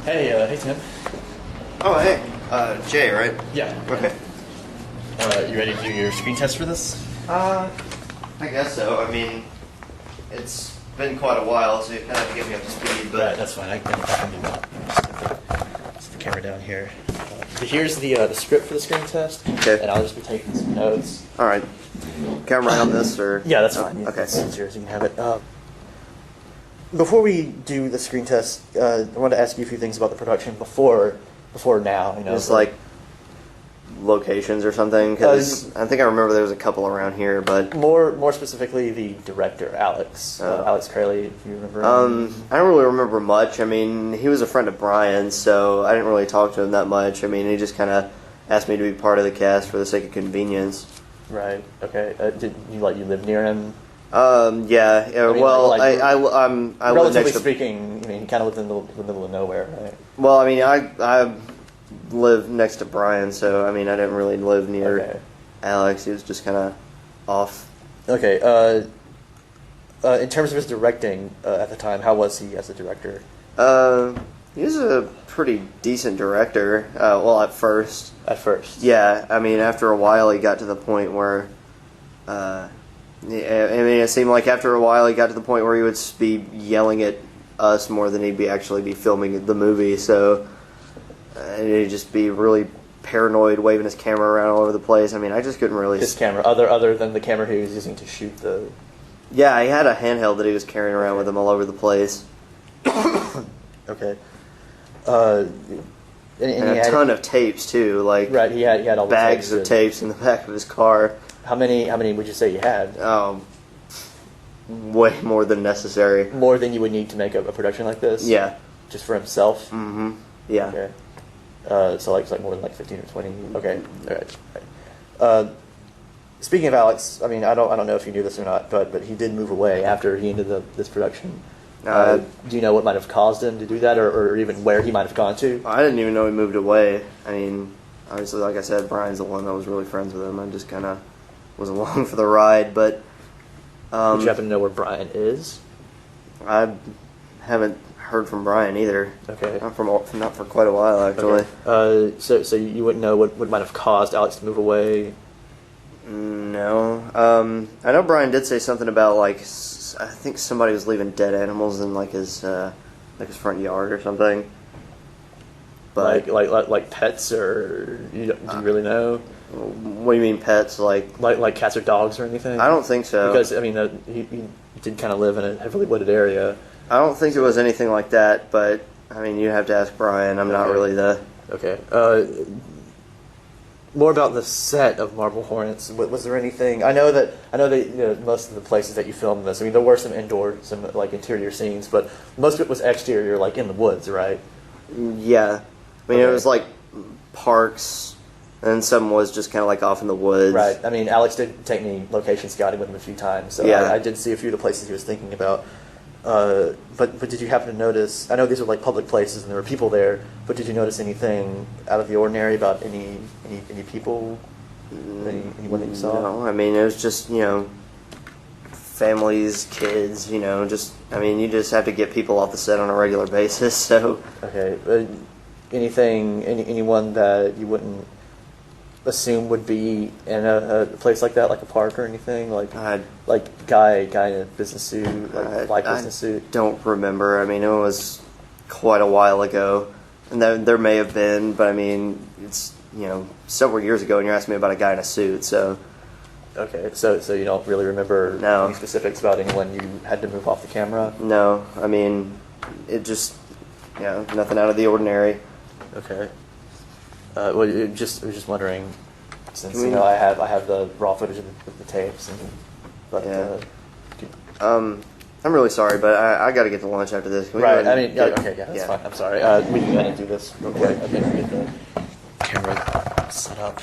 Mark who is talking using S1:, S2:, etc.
S1: Hey Tim.
S2: Oh, hey. Jay, right?
S1: Yeah.
S2: Okay.
S1: You ready to do your screen test for this?
S2: I guess so. I mean, it's been quite a while, so you kind of have to get me up to speed, but...
S1: Right, that's fine. I can do that. Just the camera down here. Here's the script for the screen test.
S2: Okay.
S1: And I'll just be taking some notes.
S2: All right. Can I write on this, or...?
S1: Yeah, that's fine.
S2: Okay.
S1: It's yours. You can have it. Before we do the screen test, I wanted to ask you a few things about the production before now. You know,
S2: Just like locations or something, because I think I remember there was a couple around here, but...
S1: More specifically, the director, Alex. Alex Curley, if you remember.
S2: I don't really remember much. I mean, he was a friend of Brian's, so I didn't really talk to him that much. I mean, he just kind of asked me to be part of the cast for the sake of convenience.
S1: Right. Okay. Did you live near him?
S2: Yeah.
S1: I mean,
S2: well,
S1: like,
S2: I live
S1: relatively
S2: next to...
S1: speaking, I mean, he kind of lived in the middle of nowhere, right?
S2: Well, I mean, I live next to Brian, so I mean, I didn't really live near Alex. He was just kind of off.
S1: Okay. In terms of his directing at the time, how was he as a director?
S2: He was a pretty decent director. Well, at first.
S1: At first.
S2: Yeah. I mean, after a while, he got to the point where. I mean, it seemed like after a while he got to the point where he would be yelling at us more than he'd actually be filming the movie. So he'd just be really paranoid, waving his camera around all over the place. I mean, I just couldn't really...
S1: His camera, other than the camera he was using to shoot the...
S2: Yeah, he had a handheld that he was carrying around with him all over the place.
S1: Okay.
S2: And a ton of tapes too, like
S1: right. He had all the
S2: bags of tapes in the back of his car.
S1: How many would you say you had?
S2: Way more than necessary.
S1: More than you would need to make a production like this?
S2: Yeah.
S1: Just for himself?
S2: Mm-hmm. Yeah.
S1: Okay. So like more than like 15 or 20. Okay. All right. Speaking of Alex, I mean, I don't know if you knew this or not, but he did move away after he ended this production. Do you know what might have caused him to do that, or even where he might have gone to?
S2: I didn't even know he moved away. I mean, obviously, like I said, Brian's the one that was really friends with him. I just kind of was along for the ride, but...
S1: Did you happen to know where Brian is?
S2: I haven't heard from Brian either.
S1: Okay.
S2: Not for quite a while, actually.
S1: Okay. So you wouldn't know what might have caused Alex to move away?
S2: No. I know Brian did say something about, like, I think somebody was leaving dead animals in, like, his front yard or something. But
S1: like pets, or do you really know?
S2: What do you mean pets? Like
S1: cats or dogs or anything?
S2: I don't think so.
S1: Because I mean, he did kind of live in a heavily wooded area.
S2: I don't think it was anything like that. But I mean, you have to ask Brian. I'm not really the...
S1: Okay. More about the set of Marble Hornets. Was there anything? I know that most of the places that you filmed this. I mean, there were some like interior scenes, but most of it was exterior, like in the woods, right?
S2: Yeah. I mean, It was like parks, and some was just kind of like off in the woods.
S1: Right. I mean, Alex did take me location scouting with him a few times, so yeah. I did see a few of the places he was thinking about. But did you happen to notice? I know these are like public places and there were people there, but did you notice anything out of the ordinary about any people? Anyone that you saw?
S2: No. I mean, it was just families, kids. Just I mean, you just have to get people off the set on a regular basis. So
S1: okay. Anyone that you wouldn't assume would be in a place like that, like a park or anything, like guy in a business suit, black business suit?
S2: I don't remember. I mean, it was quite a while ago, and there may have been, but I mean, it's several years ago, and you're asking me about a guy in a suit, so.
S1: Okay, so you don't really remember any specifics about anyone you had to move off the camera?
S2: No, I mean, it just nothing out of the ordinary.
S1: Okay. Well, I was just wondering, since I have the raw footage of the tapes,
S2: I'm really sorry, but I got to get to lunch after this.
S1: Right. I mean, that's fine. I'm sorry. We can go ahead and do this real quick. I think we get the camera set up.